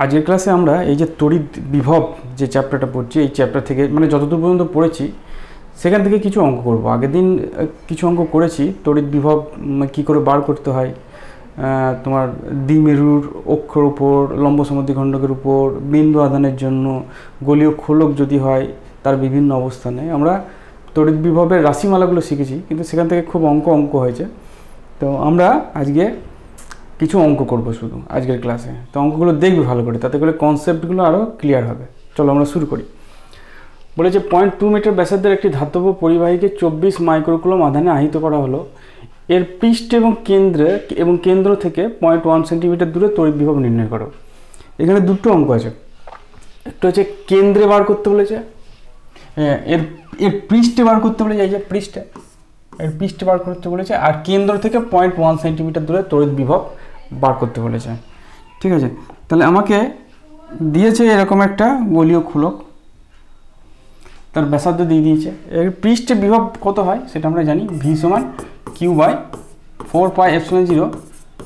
আজকের ক্লাসে আমরা এই যে তড়িৎ বিভব যে চ্যাপ্টারটা পড়ছি, এই চ্যাপ্টার থেকে মানে যতদূর পর্যন্ত পড়েছি সেখান থেকে কিছু অঙ্ক করব। আগের দিন কিছু অঙ্ক করেছি, তড়িৎ বিভব কী করে বার করতে হয়, তোমার দ্বিমেরুর অক্ষর উপর, লম্ব সমদ্বিখণ্ডকের উপর, বিন্দু আধানের জন্য, গোলীয় খোলক যদি হয় তার বিভিন্ন অবস্থানে আমরা তড়িৎ বিভবের রাশিমালাগুলো শিখেছি, কিন্তু সেখান থেকে খুব অঙ্ক হয়েছে। তো আমরা আজকে কিছু অঙ্ক করব শুধু আজকের ক্লাসে। তো অঙ্কগুলো দেখবে ভালো করে, তাতে করে কনসেপ্টগুলো আরও ক্লিয়ার হবে। চলো আমরা শুরু করি। বলেছে 0.2 মিটার ব্যাসার্ধের একটি ধাতব পরিবাহীকে 24 মাইক্রোকুলম আধানে আহিত করা হলো। এর পৃষ্ঠ এবং কেন্দ্র থেকে 0.1 সেন্টিমিটার দূরে তড়িৎ বিভব নির্ণয় করো। এখানে দুটো অঙ্ক আছে, একটা হচ্ছে কেন্দ্রে বার করতে বলেছে, এর পৃষ্ঠে বার করতে বলেছে, এই যে পৃষ্ঠে বার করতে বলেছে, আর কেন্দ্র থেকে 0.1 সেন্টিমিটার দূরে তড়িৎ বিভব বার করতে বলেছে। ঠিক আছে, তাহলে আমাকে দিয়েছে এরকম একটা গোলীয় খোলক, তার ব্যাসার্ধ দিয়ে দিয়েছে। এর পৃষ্ঠে বিভব কত হয় সেটা আমরা জানি, ভি সমান Q/4πε0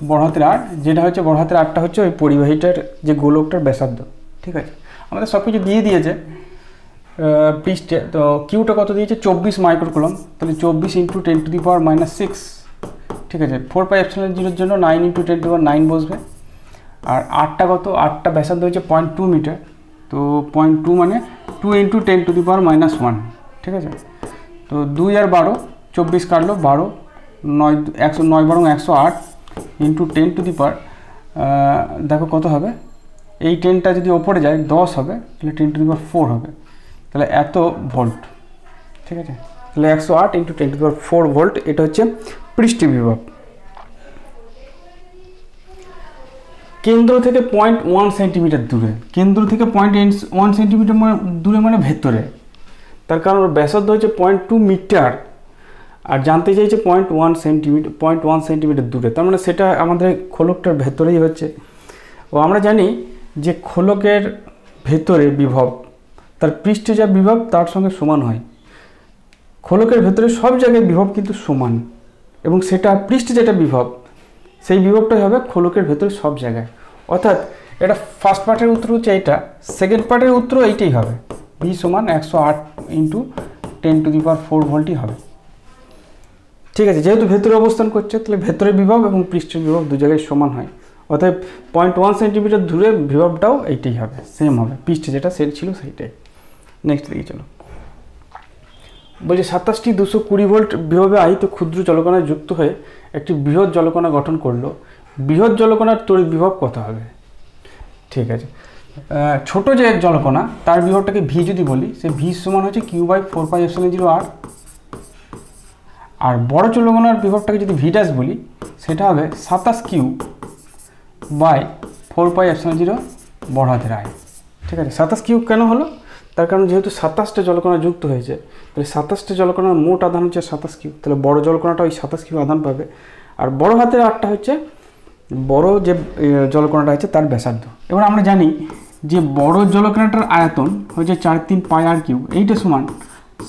বড় হাতের আর, যেটা হচ্ছে বড় হাতের আরটা হচ্ছে ওই পরিবাহীটার যে গোলকটার ব্যাসার্ধ। ঠিক আছে, আমাদের সব কিছু দিয়ে দিয়েছে পৃষ্ঠে। তো কিউটা কত দিয়েছে 24 মাইক্রোকুলম, তাহলে 24 × 10⁻⁻6। ঠিক আছে, 4πε0 জন্য 9 × 10⁻9 বসবে। আর আরটা কত, আরটা ব্যাসার্ধ হচ্ছে 0.2 মিটার, তো 0.2 মানে 2 × 10⁻⁻1। ঠিক আছে, তো 2 আর 12, 24 কাটলো 12, 9 109 বরং 108 × 10⁻, দেখো কত হবে, এই 10টা যদি ওপরে যায় 10 হবে, তাহলে 10⁻4 হবে, তাহলে এত ভোল্ট। ঠিক আছে, তাহলে 108 × 10⁻4 ভোল্ট, এটা হচ্ছে পৃষ্ঠ বিভব। কেন্দ্র থেকে 0.1 সেন্টিমিটার দূরে, কেন্দ্র থেকে 0.1 সেন্টিমিটার দূরে মানে ভেতরে, তার কারণ ব্যাসার্ধ হচ্ছে 0.2 মিটার, আর জানতে চাইছে 0.1 সেন্টিমিটার দূরে, তার মানে সেটা আমাদের খোলকটার ভেতরেই হচ্ছে। ও আমরা জানি যে খোলকের ভেতরে বিভব তার পৃষ্ঠে যা বিভব তার সঙ্গে সমান হয়। খোলকের ভেতরে সব জায়গায় বিভব কিন্তু সমান, এবং সেটা পৃষ্ঠে যেটা বিভব সেই বিভবটাই হবে খোলকের ভেতরে সব জায়গায়। অর্থাৎ এটা ফার্স্ট পার্টের উত্তর হচ্ছে এইটা, সেকেন্ড পার্টের উত্তর এইটাই হবে, ভি সমান 108 × 10⁻4 ভোল্টই হবে। ঠিক আছে, যেহেতু ভেতরে অবস্থান করছে তাহলে ভেতরের বিভব এবং পৃষ্ঠের বিভব দু জায়গায় সমান হয়, অর্থাৎ 0.1 সেন্টিমিটার দূরে বিভবটাও এইটাই হবে, সেম হবে, পৃষ্ঠে যেটা সেট ছিল সেইটাই। নেক্সট দিকে চলো। বলছে 27টি 220 ভোল্ট বিভবে আহিত ক্ষুদ্র জলকণা যুক্ত হয়ে একটি বৃহৎ জলকণা গঠন করলো। বৃহৎ জলকণার তড়িৎ বিভব কত হবে? ঠিক আছে, ছোট যে জলকণা তার বিভবটাকে ভি যদি বলি, সে ভি সমান হচ্ছে Q/4πε0r, আর বড় জলকণার বিভবটাকে যদি ভি ড্যাশ বলি সেটা হবে 27Q/4πε0 বড় হাতের আই। ঠিক আছে, 27Q কেন হলো? তার কারণ যেহেতু 27টা জলকণা যুক্ত হয়েছে, তাহলে 27টা জলকণার মোট আধান হচ্ছে 27Q, তাহলে বড় জলকণাটা ওই 27Q আধান পাবে। আর বড় হাতের আরটা হচ্ছে বড় যে জলকণাটা হচ্ছে তার ব্যাসার্ধ। এবার আমরা জানি যে বড় জলকণাটার আয়তন হচ্ছে 4/3πr3, এইটা সমান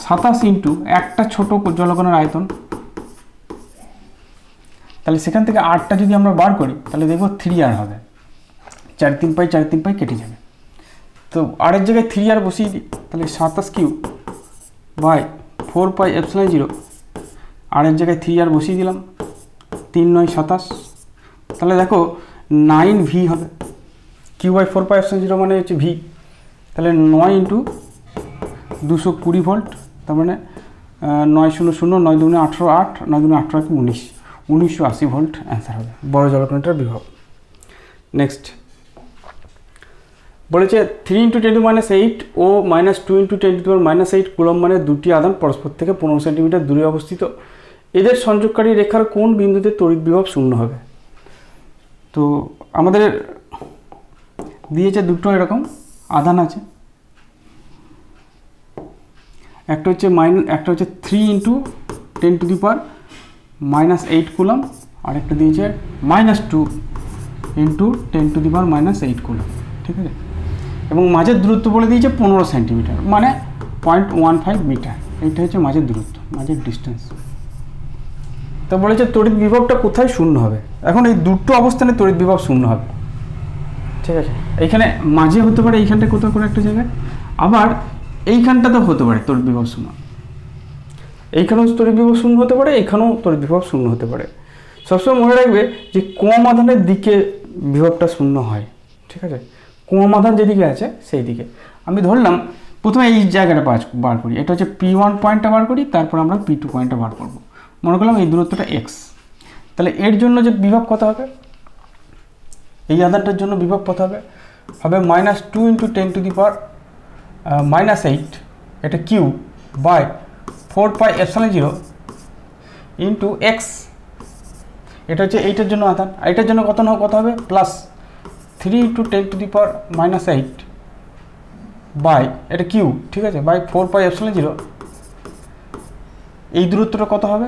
27 × একটা ছোট জলকণার আয়তন। তাহলে সেখান থেকে আরটা যদি আমরা বার করি তাহলে দেখব 3r হবে, 4/3π কেটে যাবে, তো আরের জায়গায় 3r বসিয়ে দিই, তাহলে 27Q/4πε0, আরের জায়গায় 3r বসিয়ে দিলাম, 3 × 9 = 27, তাহলে দেখো 9V হবে। Q/4πε0 মানে হচ্ছে ভি, তাহলে 9 × 220 ভোল্ট, তার মানে 900 9 × 2 = 18, 8 9 × 18 = 19, 1980 ভোল্ট অ্যান্সার হবে বড় জলকণাটার বিভব। নেক্সট বলেছে 3 × 10⁻8 ও -2 × 10⁻8 কুলম্ব মানে দুটি আধান পরস্পর থেকে 15 সেন্টিমিটার দূরে অবস্থিত। এদের সংযোগকারী রেখার কোন বিন্দুতে তড়িৎ বিভব শূন্য হবে? তো আমাদের দিয়েছে দুটো এরকম আধান আছে, একটা হচ্ছে 3 × 10⁻8 কুলম্ব, আর একটা দিয়েছে -2 × 10⁻8 কুলম্ব। ঠিক আছে, এবং মাঝের দূরত্ব বলে দিয়েছে 15 সেন্টিমিটার মানে 0.15 মিটার, এইটা হচ্ছে মাঝের দূরত্ব, মাঝের ডিস্টেন্স। তো বলেছে তড়িৎ বিভবটা কোথায় শূন্য হবে? এখন এই দুটো অবস্থানে তড়িৎ বিভব শূন্য হবে। ঠিক আছে, এইখানে মাঝে হতে পারে, এইখানটা কোথাও কোনো একটা জায়গায়, আবার এইখানটাতেও হতে পারে তড়িৎ বিভব শূন্য, এইখানেও তড়িৎ বিভব শূন্য হতে পারে, এইখানেও তড়িৎ বিভব শূন্য হতে পারে। সবসময় মনে রাখবে যে কম আধানের দিকে বিভবটা শূন্য হয়। ঠিক আছে, কম আধান যেদিকে আছে সেই দিকে। আমি ধরলাম প্রথমে এই জায়গাটা বার করি, এটা হচ্ছে P1 পয়েন্টটা বার করি, তারপর আমরা P2 পয়েন্টটা বার করব। মনে করলাম এই দূরত্বটা x, তাহলে এর জন্য যে বিভব কত হবে, এই আধানটার জন্য বিভব কত হবে, হবে -2 × 10⁻⁻8 এটা কিউ বাই 4πε0 ইন্টু এক্স, এটা হচ্ছে এইটার জন্য আধান, আর এটার জন্য কত হবে +3 × 10⁻⁻8 বাই এটা কিউ, ঠিক আছে, বাই 4πε0, এই দূরত্বটা কত হবে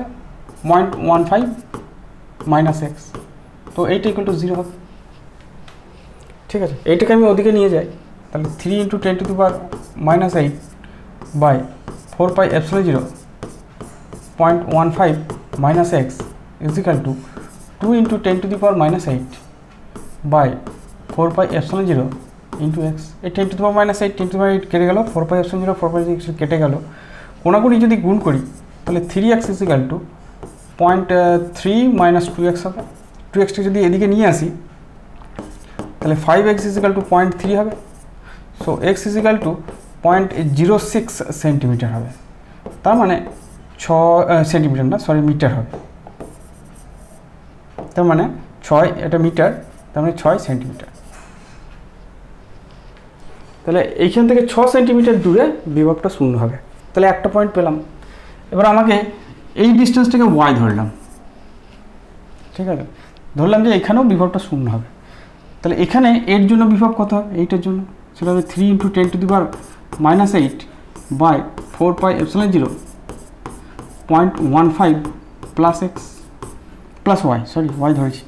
0.15 - x, তো এইটা = 0 হবে। ঠিক আছে, এইটাকে আমি ওদিকে নিয়ে যাই, তাহলে 3 × 10⁻⁻8 by 4πε0 0.15 - x equal to 2 × 10⁻⁻8 by 4πε0 into x. এই 10⁻⁸ 10⁻8 কেটে গেল, 4πε0 4π6 কেটে গেল, কোনাকুনি যদি গুণ করি তাহলে 3x ইকুয়াল টু 0.3 - 2x হবে। 2xটা যদি এদিকে নিয়ে আসি তাহলে 5x ইকুয়াল টু 0.3 হবে। So x equal two 0.06 centimetre হবে, তার মানে 6 সেন্টিমিটার না, সরি মিটার হবে, তার মানে 6, এটা মিটার, তার মানে 6 সেন্টিমিটার। তাহলে এইখান থেকে 6 সেন্টিমিটার দূরে বিভবটা শূন্য হবে। তাহলে একটা পয়েন্ট পেলাম। এবার আমাকে এই ডিস্টেন্সটাকে y ধরলাম, ঠিক আছে, ধরলাম যে এখানেও বিভবটা শূন্য হবে। তাহলে এখানে এর জন্য বিভব কত হবে, এইটার জন্য সেটা হবে 3 × 10⁻⁻8 by 4πε0 0.15 plus x plus y, sorry y ধরেছি।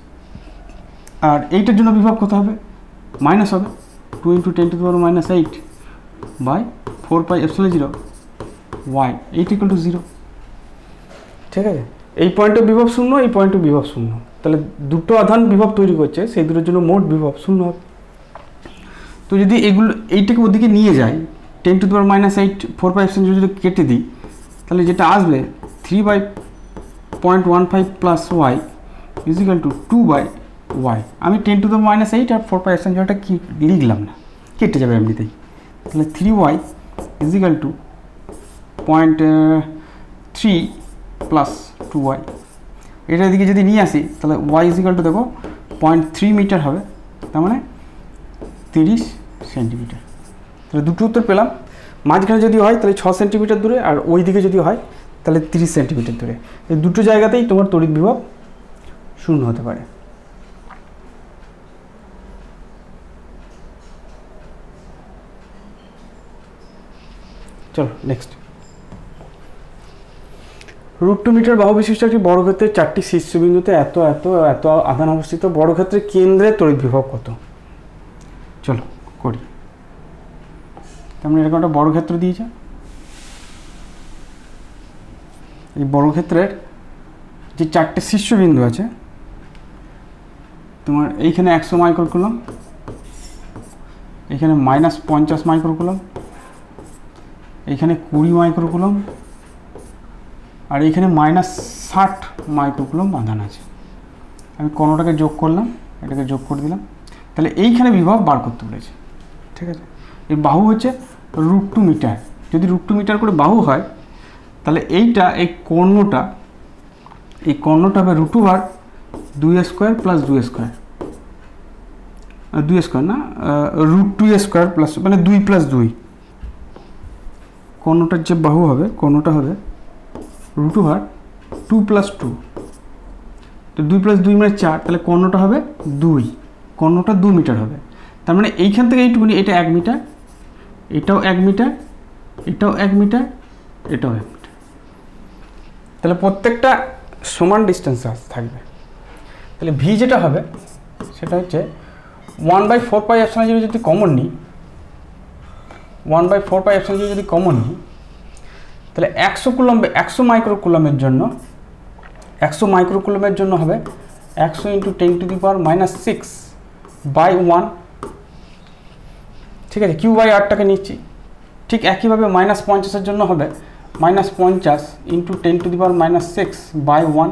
আর এইটার জন্য বিভব কত হবে, মাইনাস হবে 2 × 10⁻⁻8 বাই 4πε0 ওয়াই, এইটা = 0। ঠিক আছে, এই পয়েন্টে বিভব শূন্য, এই পয়েন্টে বিভব শূন্য, তাহলে দুটো আধান বিভব তৈরি করছে, সেই দুটোর জন্য মোট বিভব শূন্য হবে। তো যদি এগুলো এইটাকে ওদিকে নিয়ে যাই, 10⁻⁸ 4πε0 যদি কেটে দিই, তাহলে যেটা আসবে 3/0.15 plus Y equal to 2/y। আমি 10⁻⁸ আর 4πε0টা কি লিখলাম না, কেটে যাবে এমনিতেই। তাহলে 3y equal to 0.3 plus 2y, এটা এদিকে যদি নিয়ে আসি তাহলে y ইকুয়াল টু দেখো 0.3 মিটার হবে, তার মানে 30 সেন্টিমিটার। তাহলে দুটো উত্তর পেলাম। মাঝখানে যদি হয় তাহলে 6 সেন্টিমিটার দূরে, আর ওই দিকে যদি হয় তাহলে 30 সেন্টিমিটার দূরে। এই দুটো জায়গাতেই তোমার তড়িৎ বিভব শূন্য হতে পারে। চলো নেক্সট। √2 মিটার বাহু বিশিষ্ট একটি বর্গক্ষেত্রের 4টি শীর্ষবিন্দুতে এত এত এত আধান অবস্থিত। বর্গক্ষেত্রের কেন্দ্রে তড়িৎ বিভব কত? চলো করি। তেমন এরকম একটা বর্গক্ষেত্র দিয়েছে। এই বর্গক্ষেত্রের যে 4টে শীর্ষবিন্দু আছে, তোমার এইখানে 100 মাইক্রোকুলম, এখানে -50 মাইক্রোকুলম, এইখানে 20 মাইক্রোকুলম, আর এইখানে -60 মাইক্রোকুলম আধান আছে। আমি কোনোটাকে যোগ করলাম, এটাকে যোগ করে দিলাম, তাহলে এইখানে বিভব বার করতে বলেছে। ঠিক আছে, এই বাহু হচ্ছে √2 মিটার। যদি √2 মিটার করে বাহু হয় তাহলে এইটা এই কর্ণটা হবে √2 2² প্লাস 2² 2² না, √2² প্লাস মানে 2 + 2। কর্ণটার যে বাহু হবে, কর্ণটা হবে √2 2 + 2, তো 2 + 2 মানে 4, তাহলে কর্ণটা হবে 2, কর্ণটা 2 মিটার হবে। তার মানে এইখান থেকে এইটুকুনি, এটা 1 মিটার, এটাও 1 মিটার, এটাও 1 মিটার, এটাও 1 মিটার। তাহলে প্রত্যেকটা সমান ডিস্টেন্স থাকবে। তাহলে ভি যেটা হবে সেটা হচ্ছে 1/4πε0 যদি কমন নিই, 1/4πε0 যদি কমন নিই, তাহলে 100 মাইক্রোকুলমের জন্য 100 মাইক্রোকুলমের জন্য হবে 100 × 10⁻⁻6/1 ঠিক আছে, কিউ বাই আরটাকে নিচ্ছি। ঠিক একইভাবে -50-এর জন্য হবে -50 ইন্টু 10⁻⁻6/1,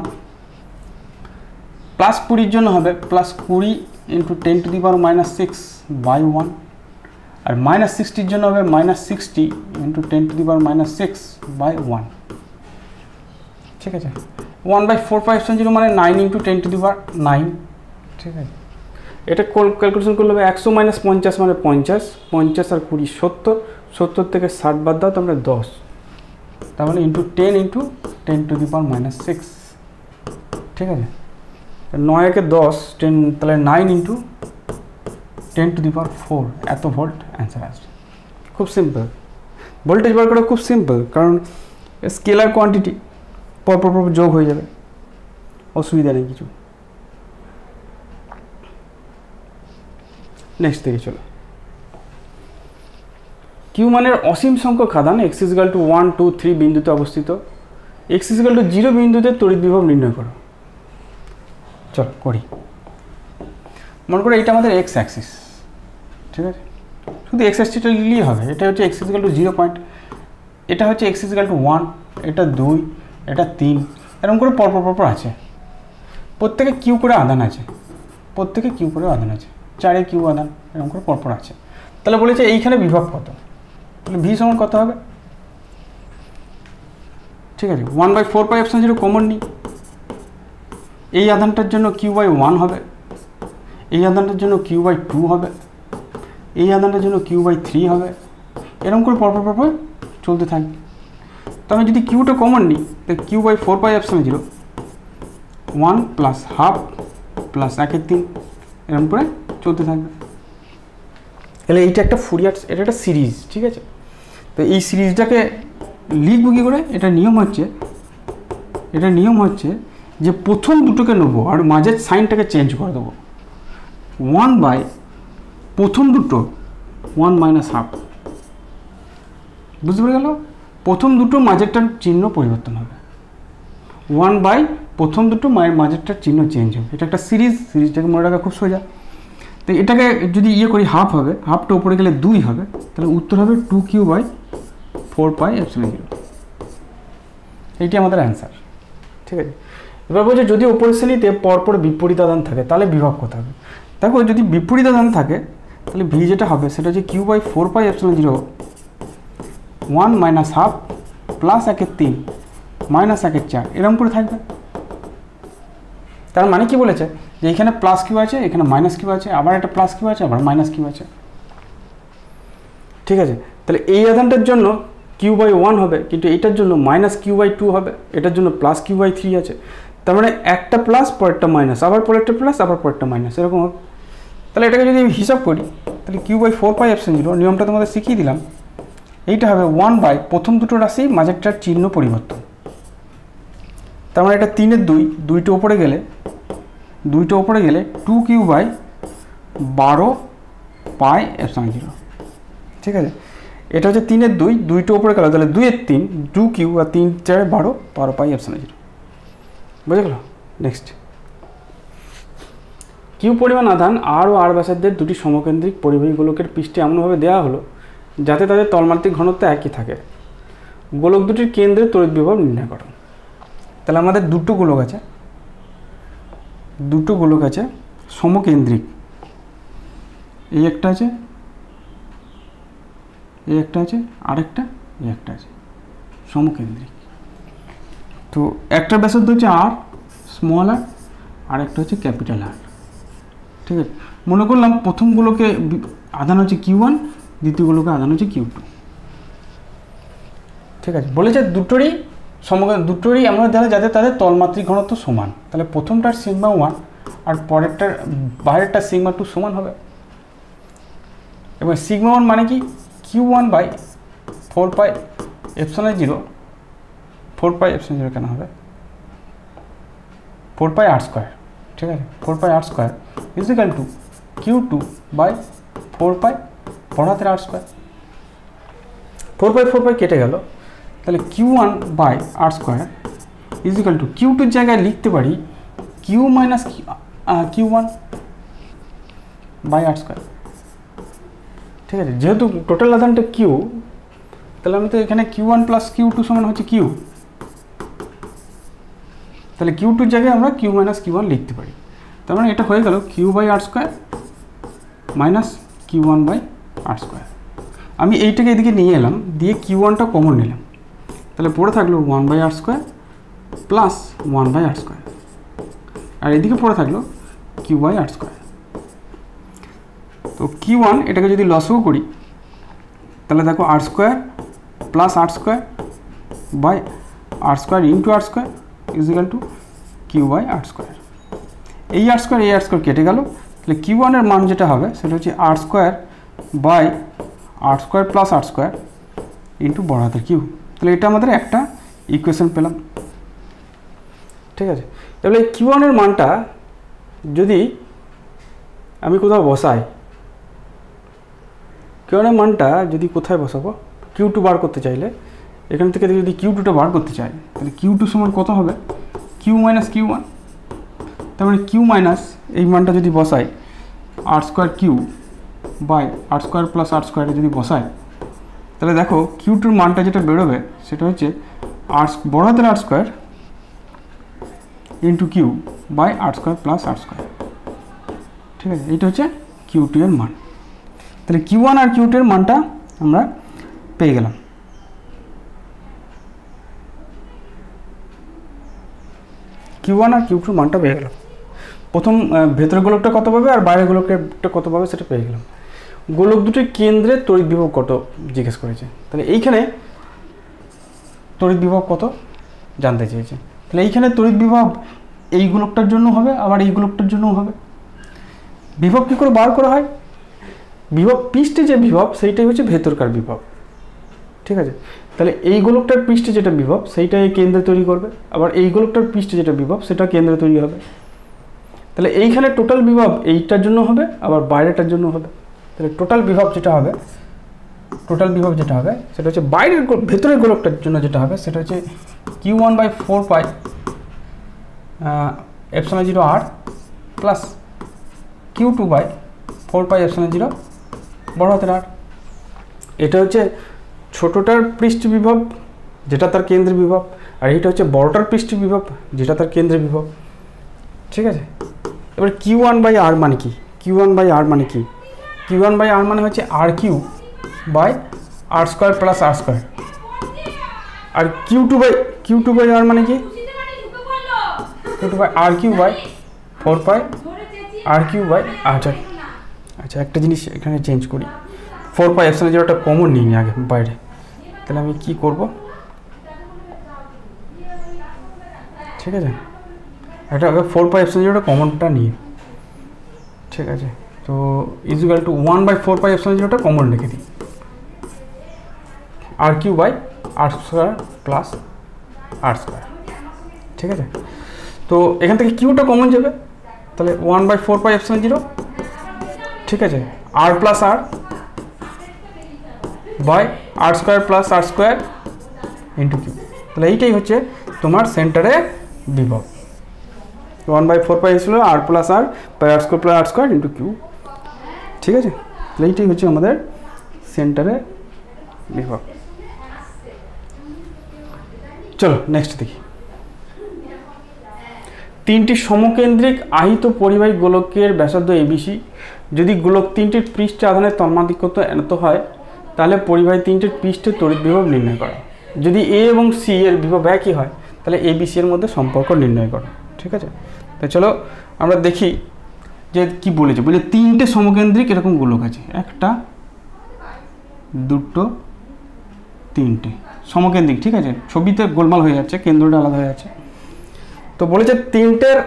+20-র জন্য হবে +20 ইন্টু 10⁻⁻6/1, আর -60-র জন্য হবে -60 ইন্টু 10⁻⁻6/1। ঠিক আছে, 1/4πε0 মানে 9 ইন্টু 10⁹, ঠিক আছে। এটা ক্যালকুলেশন করলে হবে 100 - 50 মানে 50, 50 আর 20 70, 70 থেকে 60 বাদ দাও তোমরা 10, তার মানে ইন্টু 10 ইন্টু 10⁻⁻6, ঠিক আছে। 9 একে 10, 10 তাহলে 9 ইন্টু 10⁴ এত ভোল্ট অ্যান্সার আসবে। খুব সিম্পল, ভোল্টেজ বার করা খুব সিম্পল, কারণ স্কেলার কোয়ান্টিটি পরপর যোগ হয়ে যাবে, অসুবিধা নেই কিছু। নেক্সট থেকে চলো, কিউ মানের অসীম সংখ্যক আধান x = 1 2 3 বিন্দুতে অবস্থিত, x = 0 বিন্দুতে তড়িৎ বিভব নির্ণয় করো। চলো করি। মনে করো এটা আমাদের x অ্যাক্সিস, ঠিক আছে, শুধু x অ্যাক্সিসটা নিলেই হবে। এটা হচ্ছে x = 0 পয়েন্ট, এটা হচ্ছে x = 1, এটা 2, এটা 3, এরকম করে পরপর আছে। প্রত্যেকে কিউ করে আধান আছে, প্রত্যেকে কিউ করে আধান আছে, 4 কিউ আধান এরকম করে পরপর আছে। তাহলে বলেছে এইখানে বিভব কত, তাহলে ভি সমান কত হবে? ঠিক আছে, 1/4πε0 কমন নিই। এই আধানটার জন্য Q/1 হবে, এই আধানটার জন্য Q/2 হবে, এই আধানটার জন্য Q/3 হবে, এরকম করে পরপর চলতে থাকবে। তো আমি যদি কিউটা কমন নিই, তাহলে Q/4πε0 1 + ½ + 1/3 এরকম করে চলতে থাকবে। তাহলে এইটা একটা ফুরিয়ার, এটা একটা সিরিজ, ঠিক আছে। তো এই সিরিজটাকে লিখব কী করে? এটা নিয়ম হচ্ছে যে প্রথম দুটোকে নেবো আর মাঝের সাইনটাকে চেঞ্জ করে দেবো। 1/, প্রথম দুটো 1 - ½ বুঝতে পেরে গেল? প্রথম দুটো মাঝেরটার চিহ্ন পরিবর্তন হবে, 1/, প্রথম দুটো মাঝেরটার চিহ্ন চেঞ্জ হবে। এটা একটা সিরিজটাকে মনে রাখা খুব সোজা। তো এটাকে যদি করি হাফ হবে, হাফটা উপরে গেলে 2 হবে, তাহলে উত্তর হবে 2Q/4πε0। এইটি আমাদের অ্যান্সার, ঠিক আছে। এবার বলছে যদি উপরের শ্রেণীতে পরপর বিপরীত আধান থাকে তাহলে বিভব কত হবে। দেখো যদি বিপরীত আধান থাকে তাহলে ভি যেটা হবে সেটা হচ্ছে Q/4πε0 1 - ½ + 1/3 - 1/4 এরকম করে থাকবে। তার মানে কি বলেছে যে এখানে প্লাস কিউ আছে, এখানে মাইনাস কিউ আছে, আবার একটা প্লাস কিউ আছে, আবার মাইনাস কিউ আছে, ঠিক আছে। তাহলে এই আধানটার জন্য Q/1 হবে, কিন্তু এটার জন্য -Q/2 হবে, এটার জন্য +Q/3 আছে। তার মানে একটা প্লাস পরেরটা মাইনাস, আবার পরেরটা প্লাস, আবার পরেরটা মাইনাস, এরকম হবে। তাহলে এটাকে যদি হিসাব করি তাহলে Q/4πε0 নিয়মটা তোমাদের শিখিয়ে দিলাম। এইটা হবে 1/, প্রথম দুটো রাশি মাঝেরটার চিহ্ন পরিবর্তন। তার মানে এটা 3-এর 2, 2টা উপরে গেলে 2Q/12πε0, ঠিক আছে। এটা হচ্ছে 3-এর 2, 2টা উপরে গেল, তাহলে 2-এর 3, 2Q আর 3 × 4 = 12πε0, বুঝে গেল। নেক্সট, কিউ পরিমাণ আধান আর ও আর ব্যাসার্ধের দুটি সমকেন্দ্রিক পরিবাহী গোলকের পৃষ্ঠে এমনভাবে দেওয়া হলো যাতে তাদের তলমাত্রিক ঘনত্ব একই থাকে। গোলক দুটির কেন্দ্রে তড়িৎ বিভব নির্ণয় করো। তাহলে আমাদের দুটো গোলক আছে সমকেন্দ্রিক, এই একটা আছে, এই একটা আছে, আরেকটা এই একটা আছে, সমকেন্দ্রিক। তো একটা ব্যাসার্ধ হচ্ছে আর, স্মল আর, আর একটা হচ্ছে ক্যাপিটাল আর, ঠিক আছে। মনে করলাম প্রথম গোলকে আধান হচ্ছে Q1, দ্বিতীয় গোলকে আধান হচ্ছে Q2, ঠিক আছে। বলেছে দুটোরই আমরা দেখা যাতে তাদের তলমাত্রিক ঘনত্ব সমান। তাহলে প্রথমটার σ1 আর পরেরটার বাইরেরটার σ2 সমান হবে। এবং σ1 মানে কি? Q1/4πε0, 4πε0 কেন হবে? 4πr², ঠিক আছে। 4πr² = Q2/4π r²। 4π কেটে গেল, তাহলে Q1/r² = Q2-র জায়গায় লিখতে পারি Q - Q1/r²। ঠিক আছে, যেহেতু টোটাল আধানটা কিউ, তাহলে আমি তো এখানে Q1 প্লাস Q2 সমান হচ্ছে কিউ, তাহলে Q2 জায়গায় আমরা Q মাইনাস Q1 লিখতে পারি। তার মানে এটা হয়ে গেল Q/R² minus Q1 by R²। আমি এইটাকে এদিকে নিয়ে এলাম, দিয়ে Q1টা কমন নিলাম, তাহলে পড়ে থাকলো 1/R² প্লাস 1/R², আর এদিকে পড়ে থাকলো Q/R²। তো Q1 এটাকে যদি লসও করি, তাহলে দেখো R² plus R² by R² into R² is equal to Q/R²। এই R² এই R² কেটে গেল, তাহলে Q1 এর মান যেটা হবে সেটা হচ্ছে R² by R² plus R² into বড় হাতের কিউ। তাহলে এটা আমাদের একটা ইকুয়েশন পেলাম, ঠিক আছে। তাহলে Q1 এর মানটা যদি আমি কোথাও বসাই, Q1 এর মানটা যদি কোথায় বসাবো, Q2 বার করতে চাইলে এখান থেকে যদি Q2টা বার করতে চাই, তাহলে Q2 সমান কত হবে, Q মাইনাস Q1। তার মানে Q মাইনাস এই মানটা যদি বসাই R² by R² plus R² যদি বসাই, তাহলে দেখো Q2 মানটা যেটা বেরোবে সেটা হচ্ছে বড় হাতের R² into Q by R² plus R², ঠিক আছে। এইটা হচ্ছে Q2 এর মান। তাহলে Q1 আর Q2 এর মানটা আমরা পেয়ে গেলাম। Q1 আর Q2 মানটা পেয়ে গেলাম। প্রথম ভেতরের গোলকটা কত পাবে আর বাইরের গোলকটা কত পাবে সেটা পেয়ে গেলাম। গোলক দুটির কেন্দ্রে তড়িৎ বিভব কত জিজ্ঞেস করেছে, তাহলে এইখানে তড়িৎ বিভব কত জানতে চেয়েছে। তাহলে এইখানে তড়িৎ বিভব এই গোলকটার জন্য হবে, আবার এই গোলকটার জন্যও হবে। বিভব কী করে বার করা হয়, বিভব পৃষ্ঠে যে বিভব সেইটাই হচ্ছে ভেতরকার বিভব, ঠিক আছে। তাহলে এই গোলকটার পৃষ্ঠে যেটা বিভব সেইটা এই কেন্দ্রে তৈরি করবে, আবার এই গোলকটার পৃষ্ঠে যেটা বিভব সেটা কেন্দ্রে তৈরি হবে। তাহলে এইখানে টোটাল বিভব এইটার জন্য হবে, আবার বাইরেটার জন্য হবে। তাহলে টোটাল বিভব যেটা হবে সেটা হচ্ছে বাইরের ভেতরের গোলকটার জন্য যেটা হবে সেটা হচ্ছে Q1/4 epsilon 0 R plus Q2/4 epsilon 0 বড় হাতের R। এটা হচ্ছে ছোটটার পৃষ্ঠ বিভব যেটা তার কেন্দ্রের বিভব, আর এইটা হচ্ছে বড়টার পৃষ্ঠ বিভব যেটা তার কেন্দ্রের বিভব, ঠিক আছে। এবার Q1/R মানে কি, Q1/R মানে কি, Q1/R মানে হচ্ছে RQ by R² plus R², R Q2/R মানে কি, Q2/RQ বাই 4 RQ বাই আচ্ছা একটা জিনিস এখানে চেঞ্জ করি, 4 এপসিলন 0টা কমন নিই আগে বাইরে। তাহলে আমি কি করব, ঠিক আছে, এটা আগে 4 এপসিলন 0টা কমনটা নিই, ঠিক আছে। তো ইজ ইকুয়াল টু 1/4 এপসিলন 0টা কমন রেখে দিই, RQ by R² plus R², ঠিক আছে। তো এখান থেকে কিউটা কমন যাবে, তাহলে 1/4 এপসিলন 0, ঠিক আছে, R plus R by R² plus R² into Q. তাহলে এইটাই হচ্ছে তোমার সেন্টারে বিভব, 1/4 ছিল R plus R by R² plus R² into Q, ঠিক আছে। তাহলে এইটাই হচ্ছে আমাদের সেন্টারে বিভব। চলো নেক্সট দেখি। তিনটি সমকেন্দ্রিক আহিত পরিবাহী গোলকের ব্যাসার্ধ ABC, যদি গোলক তিনটির পৃষ্ঠে আধানের তন্মাত্রিকত্ব এত হয় তাহলে পরিবাহী তিনটির পৃষ্ঠে তড়িৎ বিভব নির্ণয় করা। যদি A এবং C এর বিভব একই হয় তাহলে ABC এর মধ্যে সম্পর্ক নির্ণয় করা, ঠিক আছে। তাই চলো আমরা দেখি যে কি বলেছে। বলে তিনটে সমকেন্দ্রিক এরকম গোলক আছে, একটা দুটো তিনটে সমকেন্দ্রিক, ঠিক আছে। ছবিতে গোলমাল হয়ে যাচ্ছে, কেন্দ্রটা আলাদা হয়ে যাচ্ছে। তো বলেছে তিনটের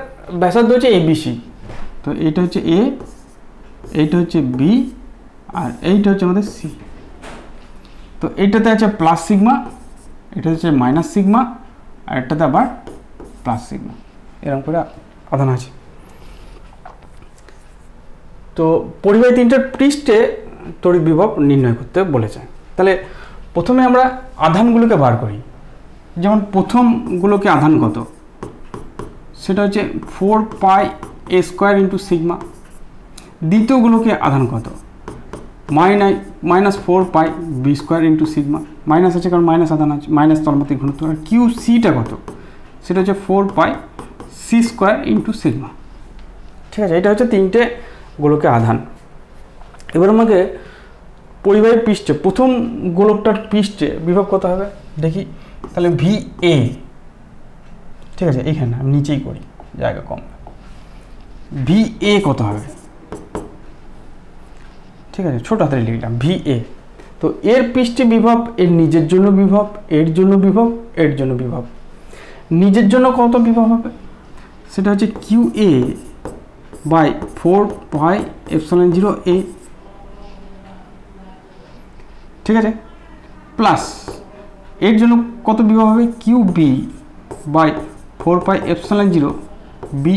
ব্যাসার্ধ হচ্ছে ABC, তো এইটা হচ্ছে A, এইটা হচ্ছে B, আর এইটা হচ্ছে আমাদের C। তো এইটাতে আছে প্লাস সিগমা, এটা হচ্ছে মাইনাস সিগমা, আর এটাতে আবার প্লাস সিগমা, এরকম করে আধান আছে। তো পরিবাহী তিনটের পৃষ্ঠে তড়িৎ বিভব নির্ণয় করতে বলেছে। তাহলে প্রথমে আমরা আধানগুলোকে বার করি। যেমন প্রথমগুলোকে আধান কত, সেটা হচ্ছে 4πa² ইন্টু সিগমা। দ্বিতীয়গুলোকে আধান কত, minus 4 pi B square into sigma, minus আছে কারণ মাইনাস আধান আছে, মাইনাস তলমাত্রিক ঘনত্ব। আর কিউ সিটা কত, সেটা হচ্ছে 4 pi C square into sigma. ঠিক আছে, এটা হচ্ছে তিনটে গোলকের আধান। এবার আমাকে পরিবাহী পৃষ্ঠে প্রথম গোলকটার পৃষ্ঠে বিভব কত হবে দেখি, তাহলে ভি এ। ঠিক আছে, এইখানে আমি নিচেই করি, জায়গা কম। ভি এ কত হবে, ঠিক আছে, ছোট হাতে লিখলাম ভি এ। তো এর পৃষ্ঠে বিভব, এর নিজের জন্য বিভব, এর জন্য বিভব, এর জন্য বিভব। নিজের জন্য কত বিভব হবে, সেটা হচ্ছে Q A by 4 pi epsilon 0 A. ঠিক আছে, প্লাস এর জন্য কত বিভব হবে, Q B by 4 pi epsilon 0 B.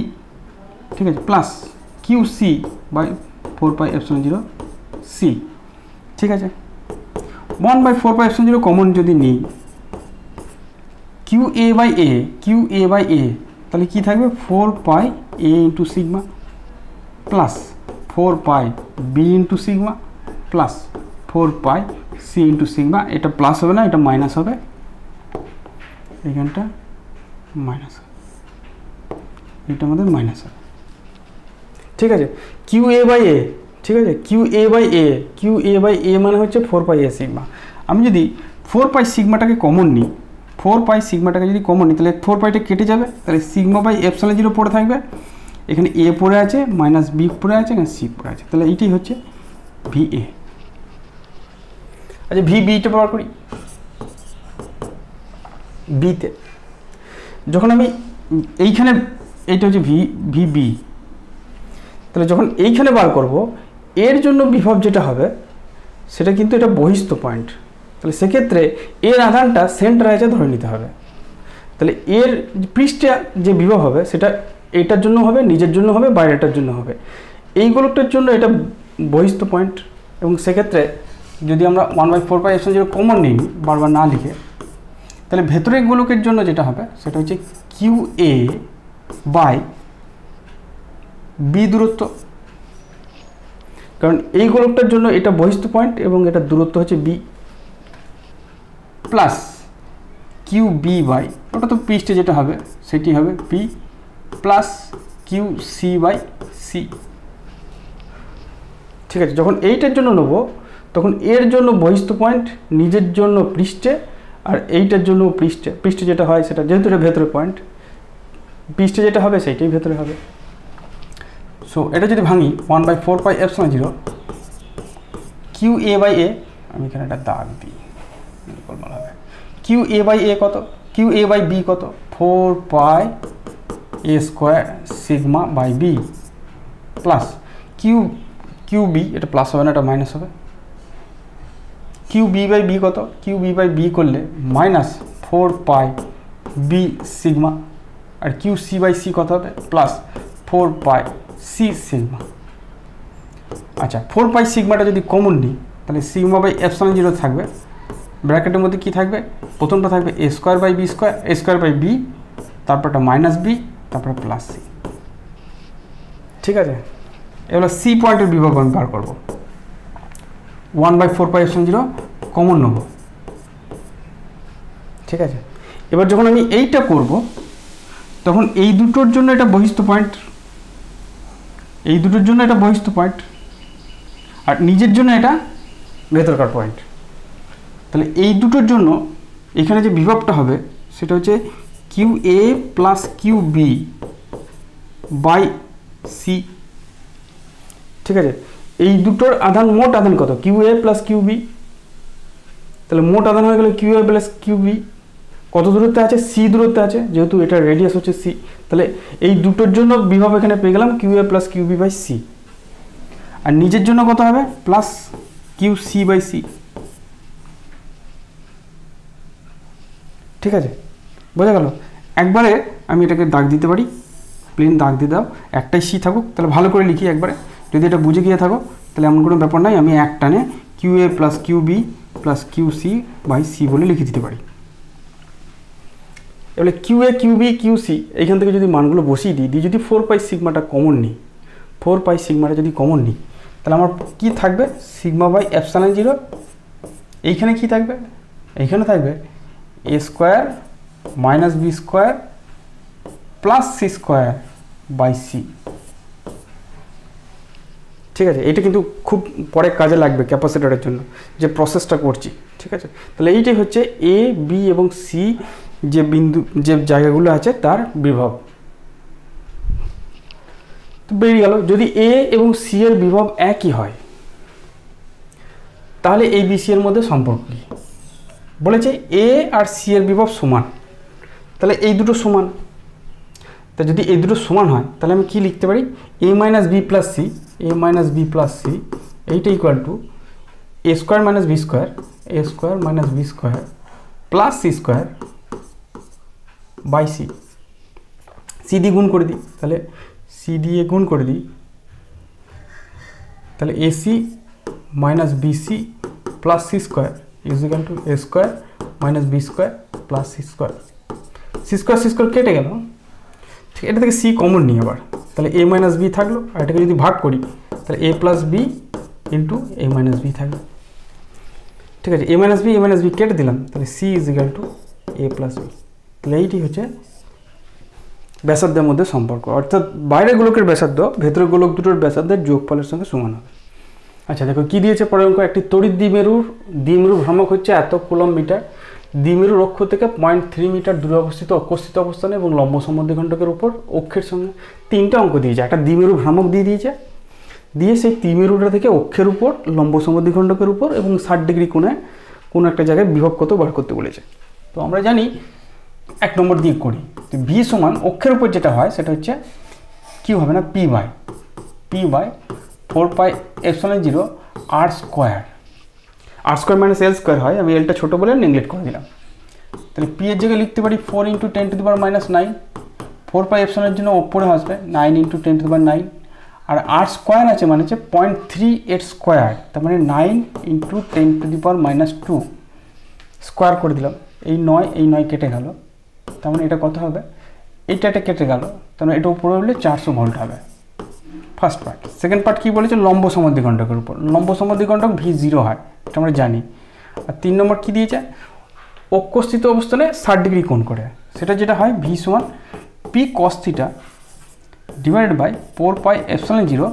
ঠিক আছে, plus Q C by 4 pi epsilon 0 C. ঠিক আছে, 1 বাই 4 পাই এপসিলন 0 কমন যদি নিই, Q A by A, Q A by A, তাহলে কি থাকবে 4 pi A into sigma plus 4 pi B into sigma plus 4 pi C into sigma. এটা plus হবে না, এটা মাইনাস হবে, এখানটা মাইনাস হবে, এটা আমাদের মাইনাস হবে। ঠিক আছে, কিউ এ বাই এ, ঠিক আছে, Q A by A, Q A by A মানে হচ্ছে 4 পাই এ সিগমা। আমি যদি 4 পাই সিগমাটাকে কমন নিই, 4 পাই সিগমাটাকে যদি কমন নিই, তাহলে 4 পাইটা কেটে যাবে, তাহলে সিগমা বাই এপসিলন 0 পড়ে থাকবে। এখানে এ পড়ে আছে, মাইনাস বি পড়ে আছে, এখানে সি পড়ে আছে, তাহলে এইটাই হচ্ছে ভি এ। আচ্ছা, ভি বিটা ব্যবহার করি। বিতে যখন আমি এইখানে, এইটা হচ্ছে ভি বি, তাহলে যখন এইখানে বার করব, এর জন্য বিভব যেটা হবে সেটা কিন্তু এটা বহিস্থ পয়েন্ট, তাহলে সেক্ষেত্রে এর আধানটা সেন্টারে আছে ধরে নিতে হবে। তাহলে এর পৃষ্ঠে যে বিভব হবে সেটা এইটার জন্য হবে, নিজের জন্য হবে, বাইরেটার জন্য হবে। এই গোলকটার জন্য এটা বহিস্থ পয়েন্ট, এবং সেক্ষেত্রে যদি আমরা 1 বাই 4 পাই এপসিলন 0 কমন নিই বারবার না লিখে, তাহলে ভেতরের গোলকের জন্য যেটা হবে সেটা হচ্ছে কিউ এ বাই বি দূরত্ব, কারণ এই গোলকটার জন্য এটা বহিস্থ পয়েন্ট এবং এটা দূরত্ব হচ্ছে B, plus Q B by, ওটা তো পৃষ্ঠে যেটা হবে সেটি হবে B, plus Q C by C. ঠিক আছে, যখন এইটার জন্য নেব তখন এর জন্য বহিস্থ পয়েন্ট, নিজের জন্য পৃষ্ঠে, আর এইটার জন্য পৃষ্ঠে। পৃষ্ঠে যেটা হয় সেটা, যেহেতু এটা ভেতরে পয়েন্ট, পৃষ্ঠে যেটা হবে সেইটাই ভেতরে হবে। সো এটা যদি ভাঙি 1 by 4 pi epsilon 0 Q A by A, আমি এখানে একটা দাগ দিই, হবে কিউ এ বাই এ কত, কিউ এ বাই বি কত, 4 pi A square sigma by B plus Q B, এটা প্লাস হবে না, এটা মাইনাস হবে। কিউ বি বাই বি কত, কিউ বি বাই বি করলে মাইনাস 4 পাই বি সিগমা, আর কিউ সি বাই সি কত হবে, প্লাস 4 পাই সি সিগমা। আচ্ছা, 4 পাই সিগমাটা যদি কমন নিই, তাহলে সিগমা বাই এপসিলন 0 থাকবে, ব্র্যাকেটের মধ্যে কি থাকবে, প্রথমটা থাকবে A square by B square, A square by B, তারপরটা মাইনাস বি, তারপরে প্লাস সি। ঠিক আছে, এবার সি পয়েন্টের বিভব আমি বার করব, 1 বাই 4 পাই এপসিলন 0 কমন নেব। ঠিক আছে, এবার যখন আমি এইটা করব তখন এই দুটোর জন্য এটা বহিস্থ পয়েন্ট, এই দুটোর জন্য এটা বহিস্থ পয়েন্ট, আর নিজের জন্য এটা ভেতরকার পয়েন্ট। তাহলে এই দুটোর জন্য এখানে যে বিভবটা হবে সেটা হচ্ছে Q A plus Q B by C. ঠিক আছে, এই দুটোর আধান, মোট আধান কত, Q A plus Q B, তাহলে মোট আধান হয়ে গেল Q A plus Q B. কত দূরত্বে আছে, সি দূরত্বে আছে, যেহেতু এটা রেডিয়াস হচ্ছে সি, তাহলে এই দুটোর জন্য বিভব এখানে পেয়ে গেলাম Q A plus Q B by C. আর নিজের জন্য কত হবে, plus Q C by C. ঠিক আছে, বোঝা গেল। একবারে আমি এটাকে দাগ দিতে পারি, প্লেন দাগ দিয়ে দাও, একটাই সি থাকুক, তাহলে ভালো করে লিখি একবারে। যদি এটা বুঝে গিয়ে থাকো তাহলে এমন কোনো ব্যাপার নাই, আমি এক টানে Q A plus Q B plus Q C by C বলে লিখে দিতে পারি। এবারে Q A Q B Q C এইখান থেকে যদি মানগুলো বসিয়ে দিই, যদি 4 পাই সিগমাটা কমন নিই, 4 পাই সিগমাটা যদি কমন নিই, তাহলে আমার কি থাকবে সিগমা বাই এপসাইলন জিরো, এইখানে কি থাকবে, এইখানে থাকবে A square minus B square plus C square by C. ঠিক আছে, এটা কিন্তু খুব পরে কাজে লাগবে ক্যাপাসিটরের জন্য যে প্রসেসটা করছি। ঠিক আছে, তাহলে এইটাই হচ্ছে এ বি এবং সি যে বিন্দু যে জায়গাগুলো আছে তার বিভব। তো বেরিয়ে গেল, যদি এ এবং সি এর বিভব একই হয় তাহলে এই বি সি এর মধ্যে সম্পর্ক কি বলেছে, এ আর সি এর বিভব সমান, তাহলে এই দুটো সমান। তা যদি এই দুটো সমান হয় তাহলে আমি কি লিখতে পারি, A minus B plus C, A minus B plus C এইটা equal to A square minus B square, A square minus B square plus C square by C. C দিয়ে গুণ করে দিই, তাহলে সি দিয়ে গুণ করে দিই, তাহলে AC minus BC plus C square is equal to A square minus B square plus C square. C square কেটে গেল, ঠিক, এটা থেকে সি কমন নিই আবার, তাহলে এ মাইনাস বি থাকলো, আর এটাকে যদি ভাগ করি তাহলে A plus B into A minus B থাকবে। ঠিক আছে, এ মাইনাস বি কেটে দিলাম, তাহলে C is equal to A plus B. তাহলে এইটি হচ্ছে ব্যাসার্ধের মধ্যে সম্পর্ক, অর্থাৎ বাইরের গোলকের ব্যাসার্ধ ভেতরের গোলক দুটোর ব্যাসার্ধের যোগফলের সঙ্গে সমান হবে। আচ্ছা দেখো কি দিয়েছে পরের অঙ্ক, একটি তড়িৎ দ্বিমেরুর ভ্রামক হচ্ছে এত কুলম্ব মিটার, দ্বিমেরুর অক্ষ থেকে 0.3 মিটার দূরে অবস্থিত অকস্তিত অবস্থানে এবং লম্ব সমদ্বিখণ্ডকের উপর অক্ষের সঙ্গে। তিনটা অঙ্ক দিয়েছে, একটা দ্বিমেরু ভ্রামক দিয়ে দিয়েছে, দিয়ে সেই দ্বিমেরুটা থেকে অক্ষের উপর লম্ব সমদ্বিখণ্ডকের উপর এবং 60 ডিগ্রি কোণে কোনো একটা জায়গায় বিভব কত বার করতে বলেছে। তো আমরা জানি 1 নম্বর দিয়ে করি, তো ভি সমান অক্ষের উপর যেটা হয় সেটা হচ্ছে কি হবে না, P by 4 pi epsilon zero R square minus L square হয়, আমি এলটা ছোটো বলে নেগলেক্ট করে দিলাম। তাহলে পি এর জায়গায় লিখতে পারি 4 × 10⁻⁹, 4 পাই এপসাইলনের জন্য ওপরে আসবে 9 × 10⁹, আর আর স্কোয়ার আছে মানে হচ্ছে 0.38 স্কোয়ার, তার মানে 9 × 10⁻² স্কোয়ার করে দিলাম। এই 9 কেটে গেল, তার মানে এটা কত হবে, এটা কেটে গেল, তার মানে এটা উপরে হলে 400 ভোল্ট হবে ফার্স্ট পার্ট। সেকেন্ড পার্ট কী বলেছে, লম্ব সমদ্বিখণ্ডকের উপর, লম্ব সমদ্বিখণ্ডক V0 হয়, এটা আমরা জানি। আর 3 নম্বর কী দিয়েছে, অক্ষস্থিত অবস্থানে 60 ডিগ্রি কোণ করে, সেটা যেটা হয় ভি সমান P cos theta divided by 4 pi epsilon zero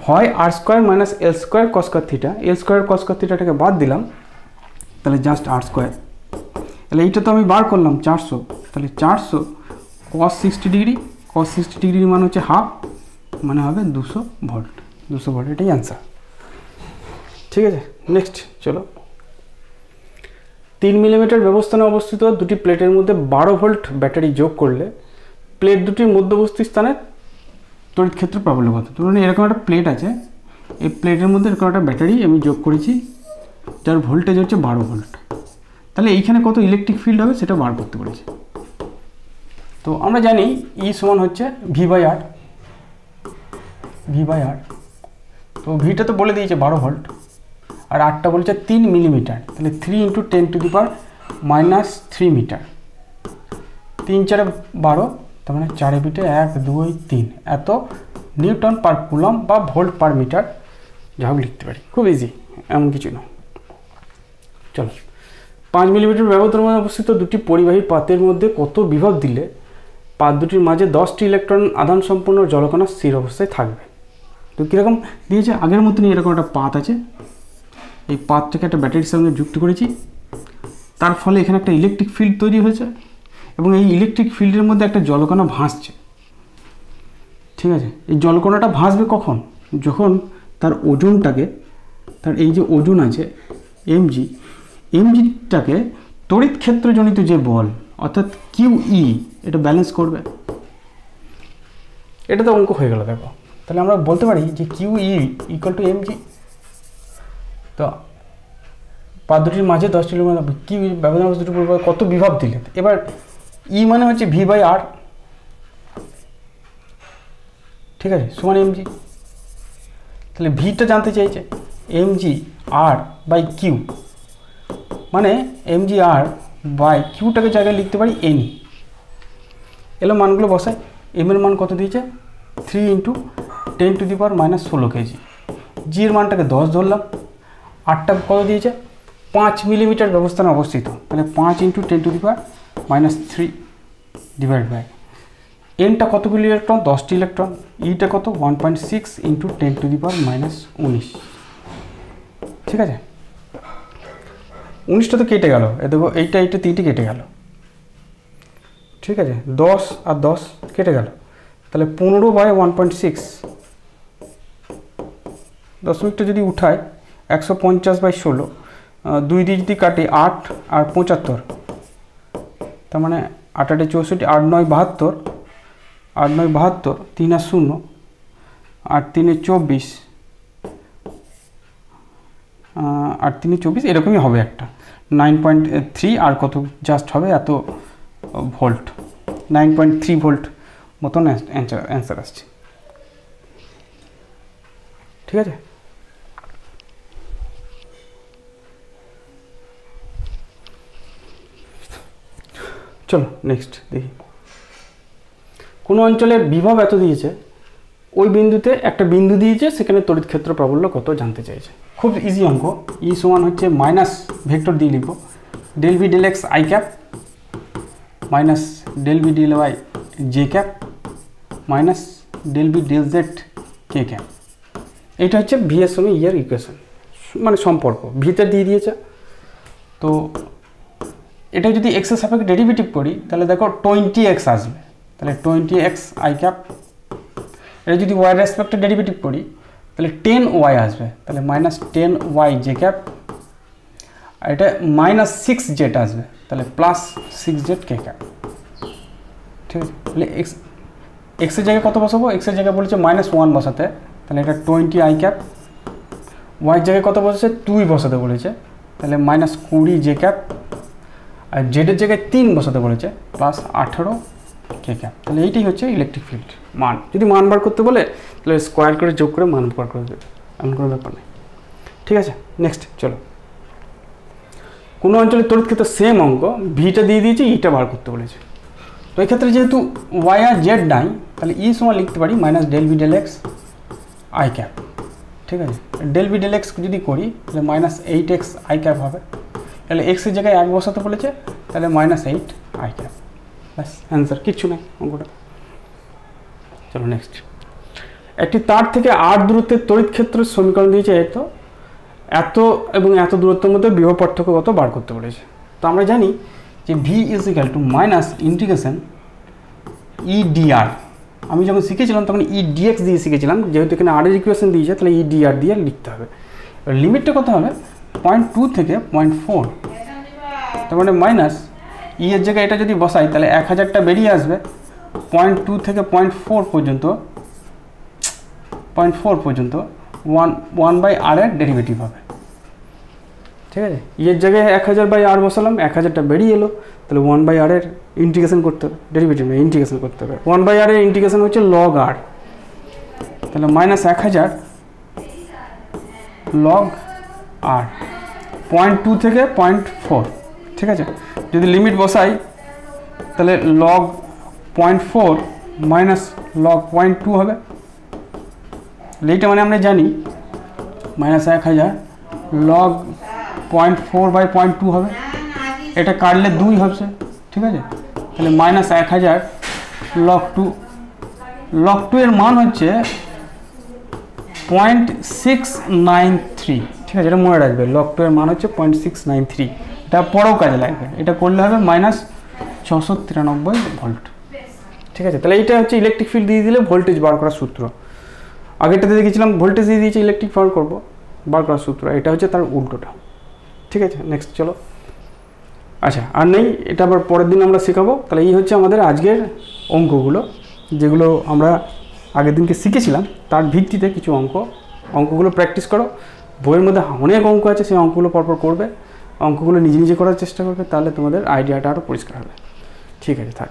হয় R square minus L square cos square theta, L square cos square থিটাটাকে বাদ দিলাম, তাহলে জাস্ট আর স্কোয়ার। তাহলে এইটা তো আমি বার করলাম 400, তাহলে 400 cos 60 ডিগ্রি মানে হচ্ছে হাফ, মানে হবে 200 ভোল্ট, এটাই অ্যান্সার। ঠিক আছে, নেক্সট চলো। 3 মিলিমিটার ব্যবস্থানে অবস্থিত দুটি প্লেটের মধ্যে 12 ভোল্ট ব্যাটারি যোগ করলে প্লেট দুটির মধ্যবর্তী স্থানে তড়িৎ ক্ষেত্র প্রাবল্য কত। ধরুন এরকম একটা প্লেট আছে, এই প্লেটের মধ্যে এরকম একটা ব্যাটারি আমি যোগ করেছি যার ভোল্টেজ হচ্ছে 12 ভোল্ট, তাহলে এইখানে কত ইলেকট্রিক ফিল্ড হবে সেটা বার করতে পেরেছি। তো আমরা জানি ই সমান হচ্ছে ভি বাই আর, তো ভিটা তো বলে দিয়েছে 12 ভোল্ট, আর আরটা বলেছে 3 মিলিমিটার, তাহলে 3 × 10⁻³ মিটার, 3 × 4 = 12, তার মানে 4 পিঠে 1 2 3 এত নিউটন পার কুলম্ব বা ভোল্ট পার মিটার যা হোক লিখতে পারি, খুব ইজি, এমন কিছু না। চলো, 5 মিলিমিটার ব্যবধানের মধ্যে অবস্থিত দুটি পরিবাহী পাতের মধ্যে কত বিভব দিলে পাত দুটির মাঝে 10টি ইলেকট্রন আধান সম্পন্ন জলকণা স্থির অবস্থায় থাকবে। তো কীরকম দিয়েছে, আগের মতনই এরকম একটা পাত আছে, এই পাতটাকে একটা ব্যাটারির সঙ্গে যুক্ত করেছি, তার ফলে এখানে একটা ইলেকট্রিক ফিল্ড তৈরি হয়েছে এবং এই ইলেকট্রিক ফিল্ডের মধ্যে একটা জলকণা ভাসছে। ঠিক আছে, এই জলকণাটা ভাসবে কখন, যখন তার ওজনটাকে, তার এই যে ওজন আছে এমজিটাকে তড়িৎ ক্ষেত্রজনিত যে বল অর্থাৎ QE এটা ব্যালেন্স করবে। এটা তো অঙ্ক হয়ে গেল। দেখো তাহলে আমরা বলতে পারি যে QE = mg। তো পাত দুটির মাঝে 10টি কি ব্যবধান দুটির উপর কত বিভব দিলে, এবার ই মানে হচ্ছে ভি বাই আর, ঠিক আছে, সমান mg। তাহলে ভিটা জানতে চাইছে mg r বাই কিউ, মানে mg r বাই কিউটাকে জায়গায় লিখতে পারি ne। এলো মানগুলো বসাই, এম এর মান কত দিয়েছে 3 × 10⁻16 কেজি, জি এর মানটাকে 10 ধরলাম, আরটা কত দিয়েছে 5 মিলিমিটার ব্যবস্থানে অবস্থিত, তাহলে 5 × 10⁻³ ডিভাইড বাই এনটা কতগুলি ইলেকট্রন, 10টি ইলেকট্রন, ইটা কত 1.6 × 10⁻⁻19। ঠিক আছে, 19টা তো কেটে গেল, এ দেখো এইটা 3টি কেটে গেল। ঠিক আছে, 10 আর 10 কেটে গেল, তাহলে 15/1.6, দশমিকটা যদি উঠায় 150/16, 2 দিয়ে যদি কাটি 8 আর 75, তার মানে 8 8 64, 8 9 72, 8 9 72, 3 আর 0, 8 3 24, 8 3 24, এরকমই হবে একটা 9.3 আর কত জাস্ট হবে এত ভোল্ট, 9.3 ভোল্ট মতন অ্যান্সার আসছে। ঠিক আছে, চলো নেক্সট দেখি। কোনো অঞ্চলের বিভব এত দিয়েছে, ওই বিন্দুতে একটা বিন্দু দিয়েছে, সেখানে তড়িৎ ক্ষেত্র প্রাবল্য কত জানতে চাইছে। খুব ইজি অঙ্ক। ই সমান হচ্ছে মাইনাস ভেক্টর দিয়ে লিখব del v del x i cap minus del v del y j cap minus del v del z k cap. এইটা হচ্ছে ভি এর সঙ্গে ই এর ইকুয়েশন, মানে সম্পর্ক ভিতে দিয়ে দিয়েছে। তো এটা যদি x এর সাপেক্ষে ডেরিভেটিভ করি তাহলে দেখো 20x আসবে, তাহলে 20x i ক্যাপ। এটা যদি y এর রেসপেক্টে ডেরিভেটিভ করি তাহলে 10y আসবে, তাহলে মাইনাস 10y j ক্যাপ। আর এটা মাইনাস 6z আসবে, তাহলে প্লাস 6z k ক্যাপ। ঠিক আছে, তাহলে x এর জায়গায় কত বসাবো, x এর জায়গায় বলেছে -1 বসাতে, তাহলে এটা 20i ক্যাপ। y এর জায়গায় কত বসেছে 2 বসাতে বলেছে, তাহলে -20 j ক্যাপ। আর z এর জায়গায় 3 বসাতে বলেছে, প্লাস 18 k ক্যাপ। তাহলে এইটাই হচ্ছে ইলেকট্রিক ফিল্ড মান। যদি মান বার করতে বলে তাহলে স্কোয়ার করে যোগ করে মান বার করে দেবে, এমন কোনো ব্যাপার নেই। ঠিক আছে, নেক্সট চলো। কোনো অঞ্চলের তড়িৎ ক্ষেত্র সেম অঙ্ক, ভিটা দিয়ে দিয়েছে, ইটা বার করতে বলেছে। তো এই ক্ষেত্রে যেহেতু y আর z নাই, তাহলে ই সমান লিখতে পারি minus del v del x i cap. ঠিক আছে, del v del x যদি করি তাহলে মাইনাস 8x i ক্যাপ হবে। তাহলে x এর জায়গায় 1 বসাতে বলেছে, তাহলে -8 i ক্যাপ। ব্যাস অ্যান্সার, কিচ্ছু নেই অঙ্কটা। চলো নেক্সট। একটি তার থেকে 8 দূরত্বের তড়িৎ ক্ষেত্রের সমীকরণ দিয়েছে, এত এবং এত দূরত্বের মধ্যে বিভব পার্থক্য কত বার করতে বলেছে। তো আমরা জানি যে V is equal to minus integration E DR. আমি যখন শিখেছিলাম তখন ই ডিএক্স দিয়ে শিখেছিলাম, যেহেতু এখানে আর এর ইকুয়েশন দিয়েছে তাহলে ই ডিআর দিয়ে লিখতে হবে। লিমিটটা কত হবে 0.2 থেকে 0.4, তার মানে মাইনাস ই এর জায়গায় এটা যদি বসাই তাহলে 1000টা বেরিয়ে আসবে, 0.2 থেকে 0.4 পর্যন্ত 1/r এর ডেরিভেটিভ হবে। ঠিক আছে, এর জায়গায় 1000/r বসালাম, 1000টা বেরিয়ে এলো, তাহলে 1/r এর ইন্টিগ্রেশন করতে হবে, ডেরিভেটিভ না ইন্টিগ্রেশন করতে হবে। 1/r এর ইন্টিগ্রেশন হচ্ছে log r, তাহলে -1000 log r 0.2 থেকে 0.4। ঠিক আছে, যদি লিমিট বসাই তাহলে log 0.4 মাইনাস log 0.2 হবে। এইটা মানে আমরা জানি -1000 log 0.4/0.2 হবে, এটা কাটলে 2 হবে। ঠিক আছে, তাহলে -1000 log 2 এর মান হচ্ছে 0.693। ঠিক আছে, এটা মনে রাখবে, log 2 এর মান হচ্ছে 0.693। এটা পরেও কাজে লাগবে, এটা করলে হবে -693 ভোল্ট। ঠিক আছে, তাহলে এইটা হচ্ছে ইলেকট্রিক ফিল্ড দিয়ে দিলে ভোল্টেজ বার করার সূত্র। আগেরটাতে দেখেছিলাম ভোল্টেজ দিয়ে দিয়েছে, ইলেকট্রিক বার করবো, বার করার সূত্র এটা হচ্ছে তার উল্টোটা। ঠিক আছে, নেক্সট চলো। আচ্ছা, আর নেই, এটা আবার পরের দিন আমরা শেখাবো। তাহলে এই হচ্ছে আমাদের আজকের অঙ্কগুলো, যেগুলো আমরা আগের দিনকে শিখেছিলাম তার ভিত্তিতে কিছু অঙ্কগুলো প্র্যাকটিস করো। বইয়ের মধ্যে অনেক অঙ্ক আছে, সেই অঙ্কগুলো পরপর করবে, অঙ্কগুলো নিজে নিজে করার চেষ্টা করবে, তাহলে তোমাদের আইডিয়াটা আরও পরিষ্কার হবে। ঠিক আছে, থাক।